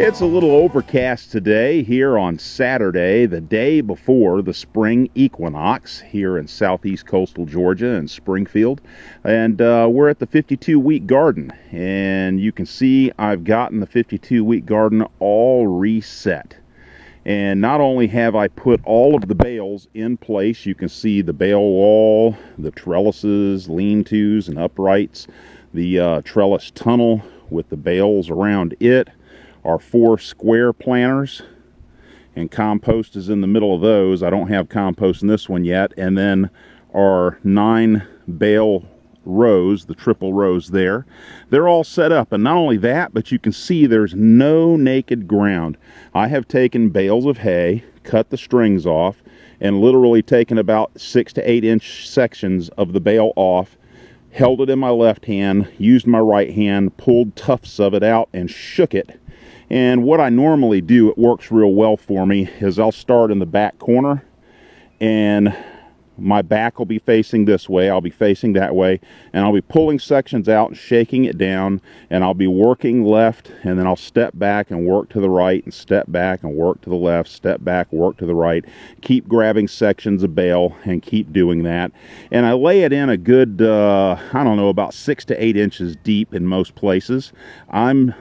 It's a little overcast today here on Saturday, the day before the spring equinox here in southeast coastal Georgia and Springfield. And we're at the 52-week garden. And you can see I've gotten the 52-week garden all reset. And not only have I put all of the bales in place, you can see the bale wall, the trellises, lean-tos, and uprights, the trellis tunnel with the bales around it. Our 4 square planters, and compost is in the middle of those. I don't have compost in this one yet. And then our 9 bale rows, the triple rows there, they're all set up. And not only that, but you can see there's no naked ground. I have taken bales of hay, cut the strings off, and literally taken about 6 to 8 inch sections of the bale off, held it in my left hand, used my right hand, pulled tufts of it out, and shook it. And what I normally do, it works real well for me, is I'll start in the back corner, and my back will be facing this way, I'll be facing that way, and I'll be pulling sections out and shaking it down, and I'll be working left, and then I'll step back and work to the right, and step back and work to the left, step back, work to the right, keep grabbing sections of bale and keep doing that. And I lay it in a good, I don't know, about 6 to 8 inches deep in most places. I'm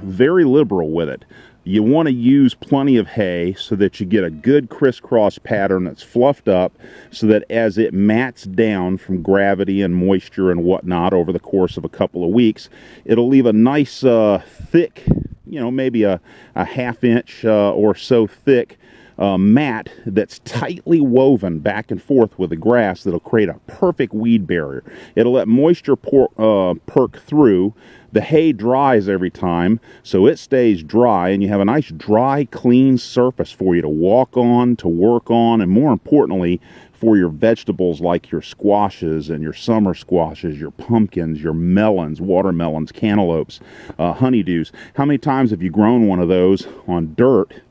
very liberal with it. You want to use plenty of hay so that you get a good crisscross pattern that's fluffed up, so that as it mats down from gravity and moisture and whatnot over the course of a couple of weeks, it'll leave a nice thick, maybe a ½ inch or so thick mat that's tightly woven back and forth with the grass that'll create a perfect weed barrier. It'll let moisture perk through. The hay dries every time, so it stays dry, and you have a nice dry, clean surface for you to walk on, to work on, and more importantly, for your vegetables like your squashes and your summer squashes, your pumpkins, your melons, watermelons, cantaloupes, honeydews. How many times have you grown one of those on dirt,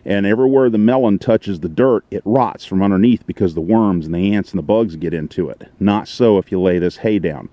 and everywhere the melon touches the dirt, it rots from underneath because the worms and the ants and the bugs get into it? Not so if you lay this hay down.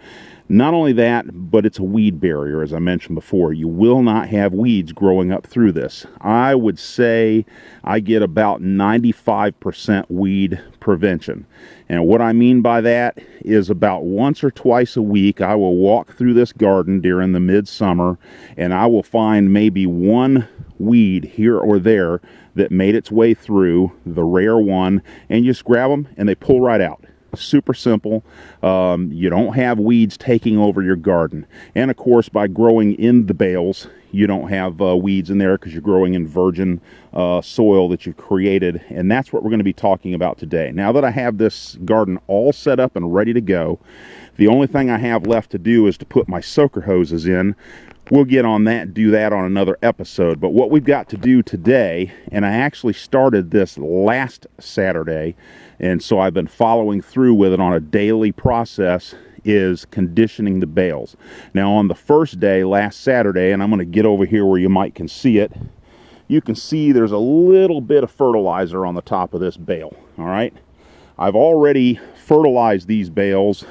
Not only that, but it's a weed barrier, as I mentioned before. You will not have weeds growing up through this. I would say I get about 95% weed prevention. And what I mean by that is about once or twice a week, I will walk through this garden during the midsummer, and I will find maybe one weed here or there that made its way through, the rare one, and you just grab them and they pull right out. Super simple. You don't have weeds taking over your garden. And of course, by growing in the bales, you don't have weeds in there because you're growing in virgin soil that you've created. And that's what we're going to be talking about today. Now that I have this garden all set up and ready to go, the only thing I have left to do is to put my soaker hoses in. We'll get on that and do that on another episode. But what we've got to do today, and I actually started this last Saturday, and so I've been following through with it on a daily process, is conditioning the bales. Now on the first day, last Saturday, and I'm going to get over here where you can see it, you can see there's a little bit of fertilizer on the top of this bale. All right, I've already fertilized these bales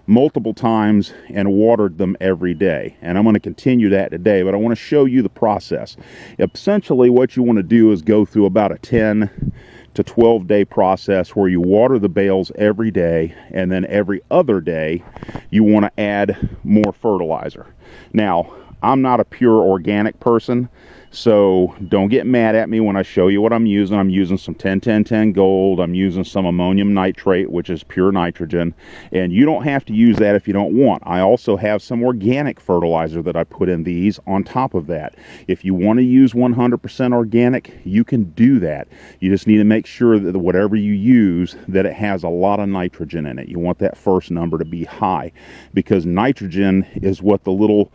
multiple times and watered them every day, and I'm going to continue that today, but I want to show you the process. Essentially what you want to do is go through about a 10 to 12 day process where you water the bales every day, and then every other day you want to add more fertilizer. Now, I'm not a pure organic person, so don't get mad at me when I show you what I'm using. I'm using some 10-10-10 gold. I'm using some ammonium nitrate, which is pure nitrogen. And you don't have to use that if you don't want. I also have some organic fertilizer that I put in these on top of that. If you want to use 100% organic, you can do that. You just need to make sure that whatever you use, that it has a lot of nitrogen in it. You want that first number to be high, because nitrogen is what the little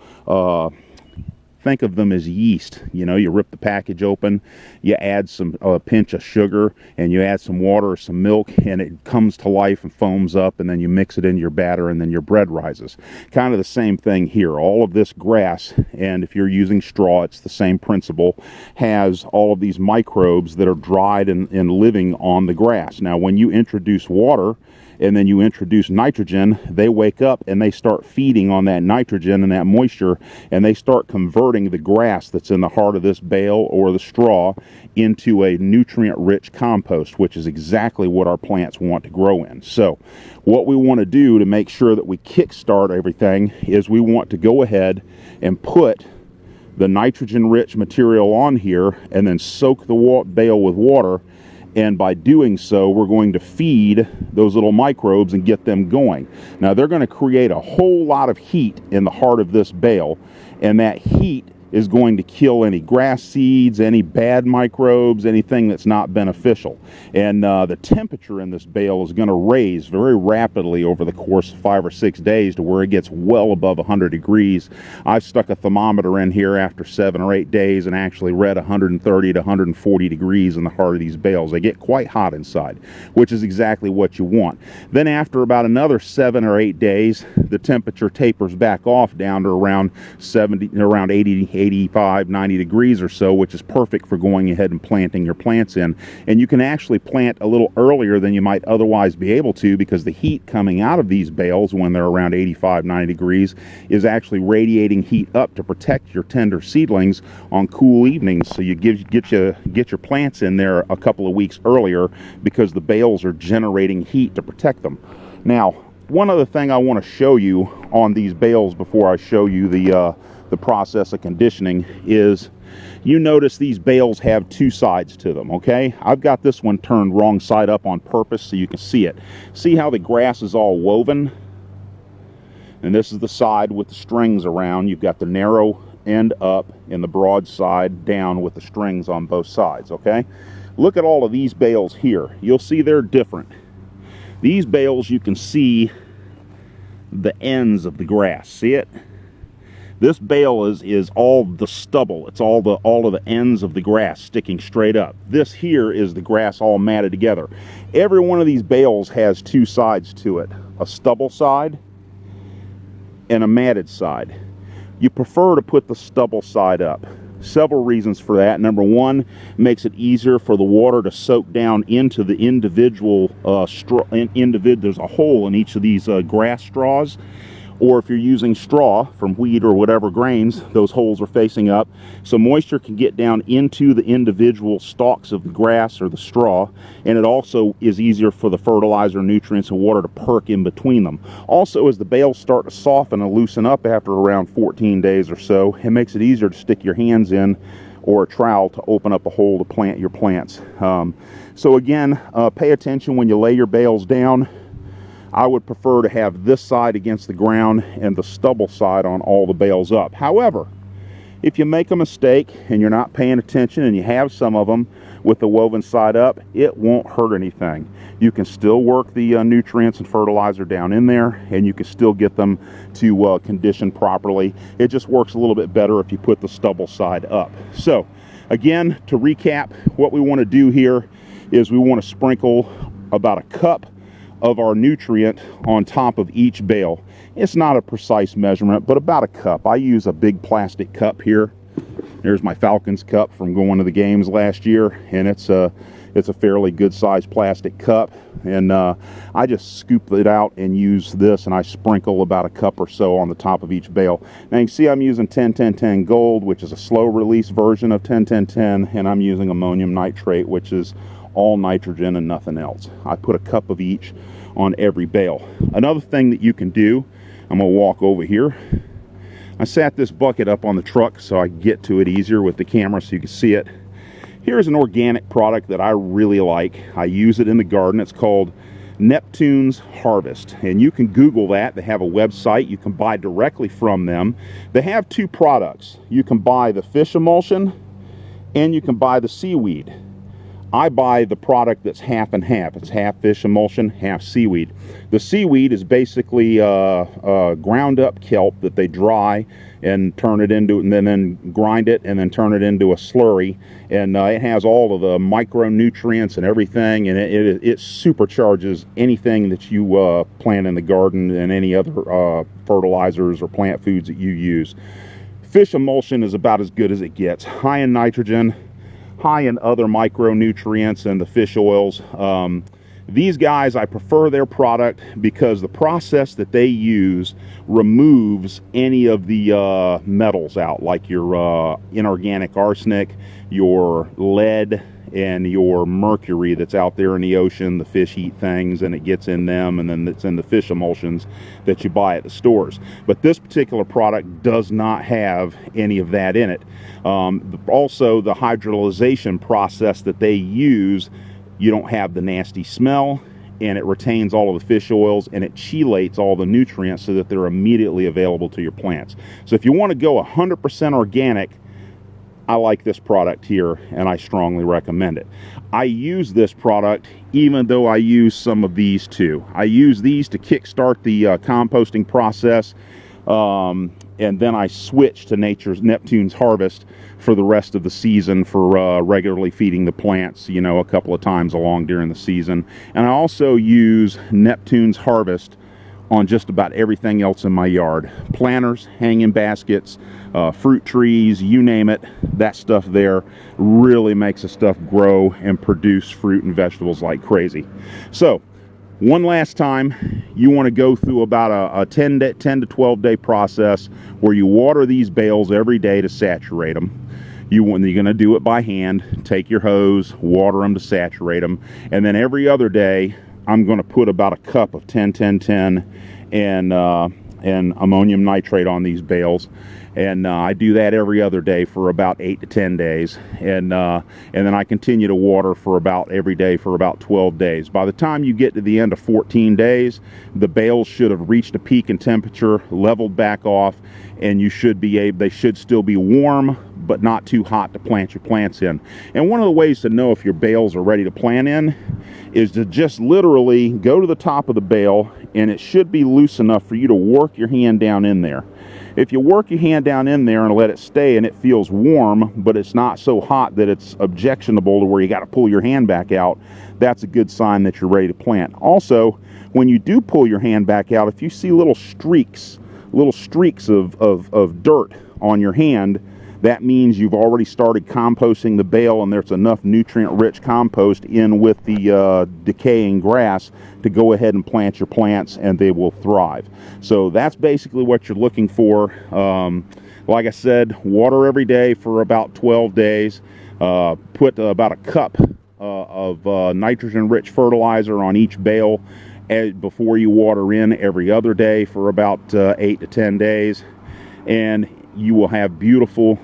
think of them as yeast. You rip the package open, you add some pinch of sugar, and you add some water or some milk, and it comes to life and foams up, and then you mix it into your batter, and then your bread rises. Kind of the same thing here. All of this grass, and if you're using straw, it's the same principle, has all of these microbes that are dried and living on the grass. Now, when you introduce water, and then you introduce nitrogen, they wake up and they start feeding on that nitrogen and that moisture, and they start converting the grass that's in the heart of this bale or the straw into a nutrient-rich compost, which is exactly what our plants want to grow in. So what we want to do to make sure that we kickstart everything is we want to go ahead and put the nitrogen-rich material on here and then soak the bale with water, and by doing so we're going to feed those little microbes and get them going. Now they're going to create a whole lot of heat in the heart of this bale, and that heat is going to kill any grass seeds, any bad microbes, anything that's not beneficial. And the temperature in this bale is going to raise very rapidly over the course of 5 or 6 days to where it gets well above 100 degrees. I've stuck a thermometer in here after 7 or 8 days and actually read 130 to 140 degrees in the heart of these bales. They get quite hot inside, which is exactly what you want. Then after about another 7 or 8 days, the temperature tapers back off down to around 80, 85, 90 degrees or so, which is perfect for going ahead and planting your plants in. And you can actually plant a little earlier than you might otherwise be able to, because the heat coming out of these bales when they're around 85, 90 degrees is actually radiating heat up to protect your tender seedlings on cool evenings. So you get your plants in there a couple of weeks earlier, because the bales are generating heat to protect them. Now, one other thing I want to show you on these bales before I show you the process of conditioning is, you notice these bales have two sides to them, okay? I've got this one turned wrong side up on purpose so you can see it. See how the grass is all woven? And this is the side with the strings around. You've got the narrow end up and the broad side down with the strings on both sides, okay? Look at all of these bales here. You'll see they're different. These bales, you can see the ends of the grass. See it? This bale is all the stubble. It's all of the ends of the grass sticking straight up. This here is the grass all matted together. Every one of these bales has two sides to it, a stubble side and a matted side. You prefer to put the stubble side up. Several reasons for that. Number one, it makes it easier for the water to soak down into the individual straw. There's a hole in each of these grass straws. Or if you're using straw from wheat or whatever grains, those holes are facing up, so moisture can get down into the individual stalks of the grass or the straw, and it also is easier for the fertilizer, nutrients, and water to perk in between them. Also, as the bales start to soften and loosen up after around 14 days or so, it makes it easier to stick your hands in or a trowel to open up a hole to plant your plants. So again, pay attention when you lay your bales down. I would prefer to have this side against the ground and the stubble side on all the bales up. However, if you make a mistake and you're not paying attention and you have some of them with the woven side up, it won't hurt anything. You can still work the nutrients and fertilizer down in there, and you can still get them to condition properly. It just works a little bit better if you put the stubble side up. So again, to recap, what we want to do here is we want to sprinkle about a cup of our nutrient on top of each bale. It's not a precise measurement, but about a cup. I use a big plastic cup here. There's my Falcons cup from going to the games last year, and it's a fairly good sized plastic cup, and I just scoop it out and use this, and I sprinkle about a cup or so on the top of each bale. Now you can see I'm using 10-10-10 gold, which is a slow release version of 10-10-10, and I'm using ammonium nitrate, which is all nitrogen and nothing else. I put a cup of each on every bale. Another thing that you can do, I'm going to walk over here. I sat this bucket up on the truck so I can get to it easier with the camera so you can see it. Here's an organic product that I really like. I use it in the garden. It's called Neptune's Harvest, and you can Google that. They have a website. You can buy directly from them. They have two products. You can buy the fish emulsion and you can buy the seaweed. I buy the product that's half and half. It's half fish emulsion, half seaweed. The seaweed is basically ground up kelp that they dry and turn it into, and then grind it and then turn it into a slurry. And it has all of the micronutrients and everything, and it supercharges anything that you plant in the garden and any other fertilizers or plant foods that you use. Fish emulsion is about as good as it gets. High in nitrogen, high in other micronutrients and the fish oils. These guys, I prefer their product because the process that they use removes any of the metals out, like your inorganic arsenic, your lead, and your mercury that's out there in the ocean. The fish eat things and it gets in them, and then it's in the fish emulsions that you buy at the stores. But this particular product does not have any of that in it. Also, the hydrolyzation process that they use, you don't have the nasty smell, and it retains all of the fish oils, and it chelates all the nutrients so that they're immediately available to your plants. So if you want to go 100% organic, I like this product here, and I strongly recommend it. I use this product even though I use some of these too. I use these to kickstart the composting process, and then I switch to Neptune's Harvest for the rest of the season for regularly feeding the plants, you know, a couple of times along during the season. And I also use Neptune's Harvest on just about everything else in my yard. Planters, hanging baskets, fruit trees, you name it. That stuff there really makes the stuff grow and produce fruit and vegetables like crazy. So one last time, you want to go through about a 10 to 12 day process where you water these bales every day to saturate them. You're going to do it by hand. Take your hose, water them to saturate them, and then every other day I'm going to put about a cup of 10-10-10 and ammonium nitrate on these bales, and I do that every other day for about 8 to 10 days, and then I continue to water for about every day for about 12 days. By the time you get to the end of 14 days, the bales should have reached a peak in temperature, leveled back off, and they should still be warm but not too hot to plant your plants in. And one of the ways to know if your bales are ready to plant in is to just literally go to the top of the bale, and it should be loose enough for you to work your hand down in there. If you work your hand down in there and let it stay and it feels warm, but it's not so hot that it's objectionable to where you got to pull your hand back out, that's a good sign that you're ready to plant. Also, when you do pull your hand back out, if you see little streaks of dirt on your hand, that means you've already started composting the bale, and there's enough nutrient-rich compost in with the decaying grass to go ahead and plant your plants, and they will thrive. So that's basically what you're looking for. Like I said, water every day for about 12 days. Put about a cup of nitrogen-rich fertilizer on each bale before you water in every other day for about 8 to 10 days. And you will have beautiful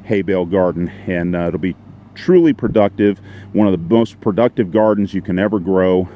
hay bale garden, and it'll be truly productive. One of the most productive gardens you can ever grow.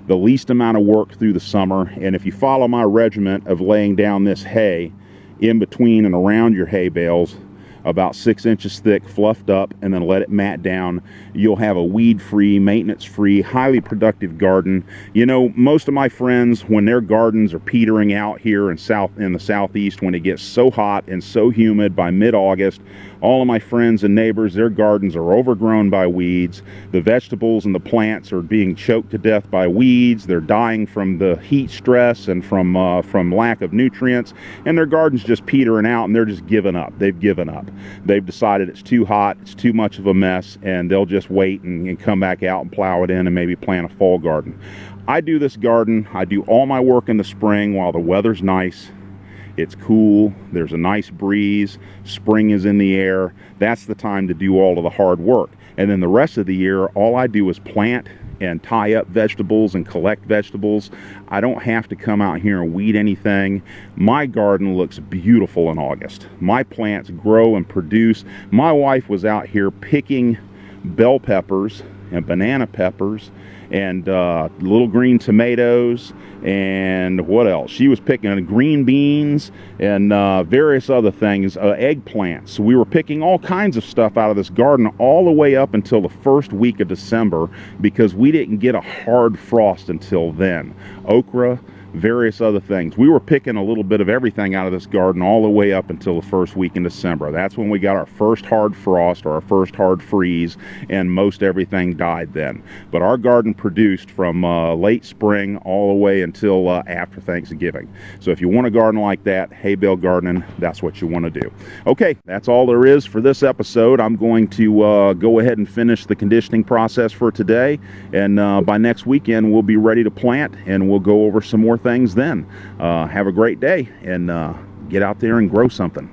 The least amount of work through the summer. And if you follow my regiment of laying down this hay in between and around your hay bales, about 6 inches thick, fluffed up, and then let it mat down, you'll have a weed-free, maintenance-free, highly productive garden. You know, most of my friends, when their gardens are petering out here in the southeast, when it gets so hot and so humid by mid-August, all of my friends and neighbors, their gardens are overgrown by weeds. The vegetables and the plants are being choked to death by weeds. They're dying from the heat stress and from lack of nutrients, and their garden's just petering out, and they're just giving up. They've given up. They've decided it's too hot, it's too much of a mess, and they'll just wait and come back out and plow it in and maybe plant a fall garden. I do this garden. I do all my work in the spring while the weather's nice. It's cool, there's a nice breeze, spring is in the air. That's the time to do all of the hard work. And then the rest of the year, all I do is plant and tie up vegetables and collect vegetables. I don't have to come out here and weed anything. My garden looks beautiful in August. My plants grow and produce. My wife was out here picking bell peppers and banana peppers and little green tomatoes, and what else? She was picking green beans and various other things, eggplants. So we were picking all kinds of stuff out of this garden all the way up until the first week of December, because we didn't get a hard frost until then. Okra, various other things. We were picking a little bit of everything out of this garden all the way up until the first week in December. That's when we got our first hard frost or our first hard freeze, and most everything died then. But our garden produced from late spring all the way until after Thanksgiving. So if you want a garden like that, hay bale gardening, that's what you want to do. Okay, that's all there is for this episode. I'm going to go ahead and finish the conditioning process for today, and by next weekend we'll be ready to plant, and we'll go over some more things then. Have a great day, and get out there and grow something.